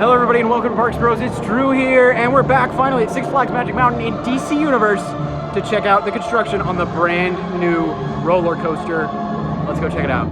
Hello everybody and welcome to Parks Bros. It's Drew here and we're back finally at Six Flags Magic Mountain in DC Universe to check out the construction on the brand new roller coaster. Let's go check it out.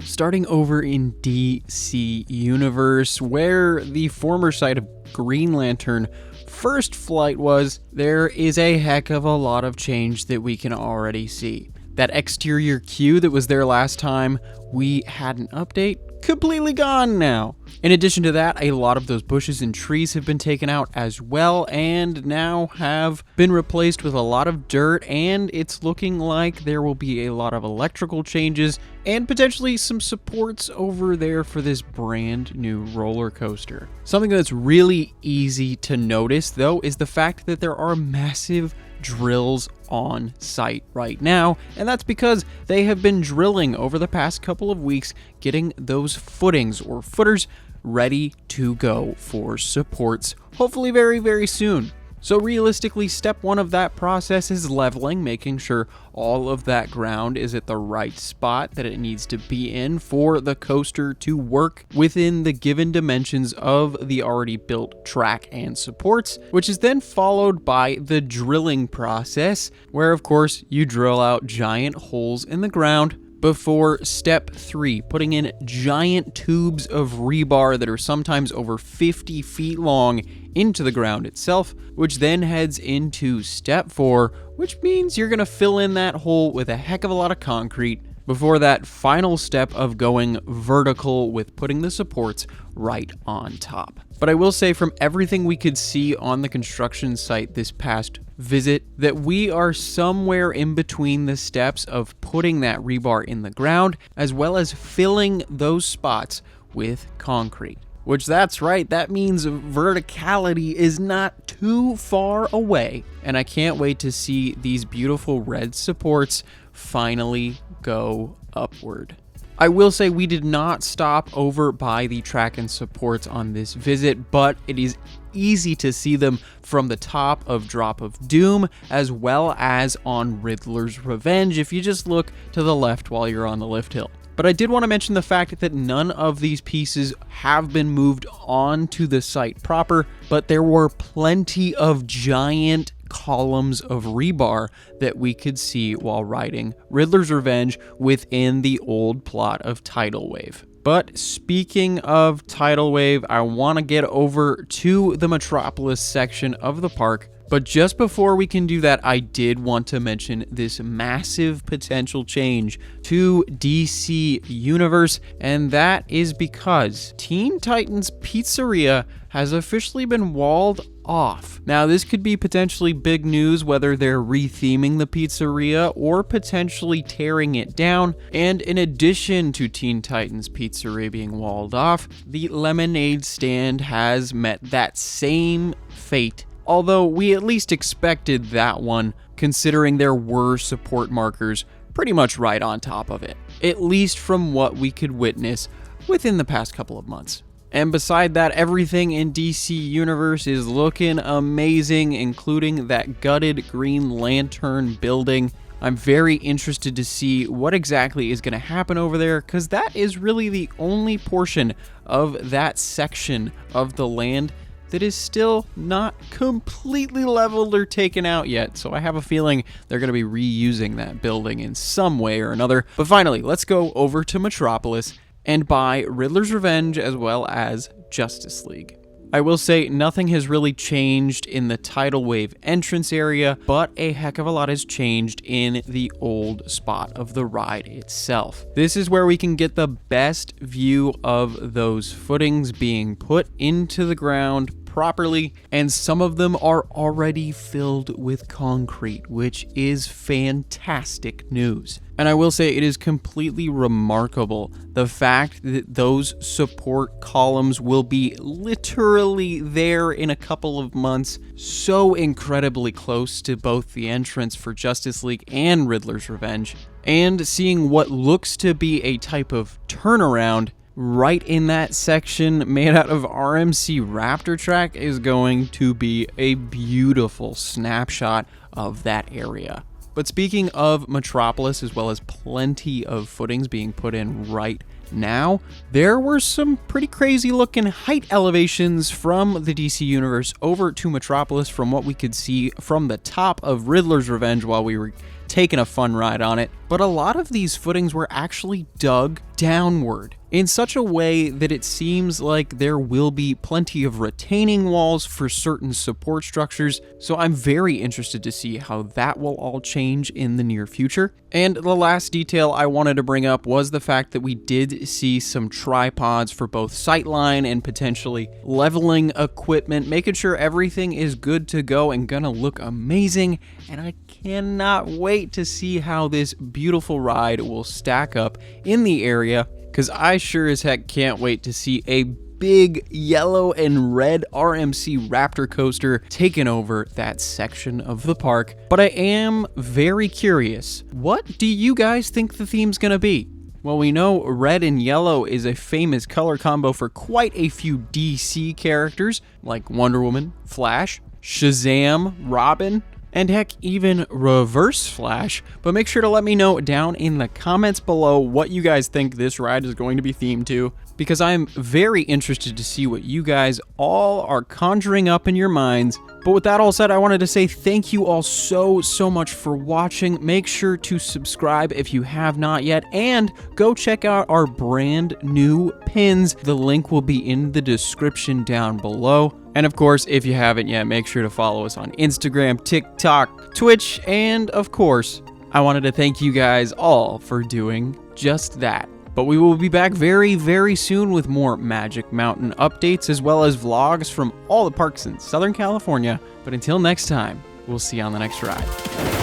Starting over in DC Universe, where the former site of Green Lantern first flight was, there is a heck of a lot of change that we can already see. That exterior queue that was there last time we had an update, completely gone now. In addition to that, a lot of those bushes and trees have been taken out as well and now have been replaced with a lot of dirt, and it's looking like there will be a lot of electrical changes and potentially some supports over there for this brand new roller coaster. Something that's really easy to notice though is the fact that there are massive drills on site right now, and that's because they have been drilling over the past couple of weeks, getting those footings or footers ready to go for supports, hopefully very, very soon. So realistically, step one of that process is leveling, making sure all of that ground is at the right spot that it needs to be in for the coaster to work within the given dimensions of the already built track and supports, which is then followed by the drilling process, where of course you drill out giant holes in the ground before step 3, putting in giant tubes of rebar that are sometimes over 50 feet long into the ground itself, which then heads into step 4, which means you're gonna fill in that hole with a heck of a lot of concrete before that final step of going vertical with putting the supports right on top. But I will say, from everything we could see on the construction site this past visit, that we are somewhere in between the steps of putting that rebar in the ground as well as filling those spots with concrete. Which, that's right, that means verticality is not too far away, and I can't wait to see these beautiful red supports finally go upward. I will say we did not stop over by the track and supports on this visit, but it is easy to see them from the top of Drop of Doom as well as on Riddler's Revenge if you just look to the left while you're on the lift hill. But I did want to mention the fact that none of these pieces have been moved onto the site proper, but there were plenty of giant columns of rebar that we could see while riding Riddler's Revenge within the old plot of Tidal Wave. But speaking of Tidal Wave, I want to get over to the Metropolis section of the park. But just before we can do that, I did want to mention this massive potential change to DC Universe, and that is because Teen Titans Pizzeria has officially been walled off. Now, this could be potentially big news, whether they're retheming the pizzeria or potentially tearing it down. And in addition to Teen Titans Pizzeria being walled off, the lemonade stand has met that same fate. Although we at least expected that one, considering there were support markers pretty much right on top of it, at least from what we could witness within the past couple of months. And beside that, everything in DC Universe is looking amazing, including that gutted Green Lantern building. I'm very interested to see what exactly is going to happen over there, because that is really the only portion of that section of the land that is still not completely leveled or taken out yet. So I have a feeling they're going to be reusing that building in some way or another. But finally, let's go over to Metropolis and buy Riddler's Revenge as well as Justice League. I will say nothing has really changed in the Tidal Wave entrance area, but a heck of a lot has changed in the old spot of the ride itself. This is where we can get the best view of those footings being put into the ground properly, and some of them are already filled with concrete, which is fantastic news. And I will say it is completely remarkable the fact that those support columns will be literally there in a couple of months, so incredibly close to both the entrance for Justice League and Riddler's Revenge, and seeing what looks to be a type of turnaround right in that section made out of RMC Raptor track is going to be a beautiful snapshot of that area. But speaking of Metropolis, as well as plenty of footings being put in right now, there were some pretty crazy looking height elevations from the DC Universe over to Metropolis from what we could see from the top of Riddler's Revenge while we were taking a fun ride on it. But a lot of these footings were actually dug downward in such a way that it seems like there will be plenty of retaining walls for certain support structures, so I'm very interested to see how that will all change in the near future. And the last detail I wanted to bring up was the fact that we did see some tripods for both sightline and potentially leveling equipment, making sure everything is good to go and gonna look amazing, and I cannot wait to see how this beautiful ride will stack up in the area, because I sure as heck can't wait to see a big yellow and red RMC Raptor coaster taking over that section of the park. But I am very curious, what do you guys think the theme's gonna be? Well, we know red and yellow is a famous color combo for quite a few DC characters, like Wonder Woman, Flash, Shazam, Robin, and heck, even Reverse Flash. But make sure to let me know down in the comments below what you guys think this ride is going to be themed to, because I'm very interested to see what you guys all are conjuring up in your minds. But with that all said, I wanted to say thank you all so much for watching. Make sure to subscribe if you have not yet, and go check out our brand new pins. The link will be in the description down below. And of course, if you haven't yet, make sure to follow us on Instagram, TikTok, Twitch, and of course, I wanted to thank you guys all for doing just that. But we will be back very soon with more Magic Mountain updates, as well as vlogs from all the parks in Southern California. But until next time, we'll see you on the next ride.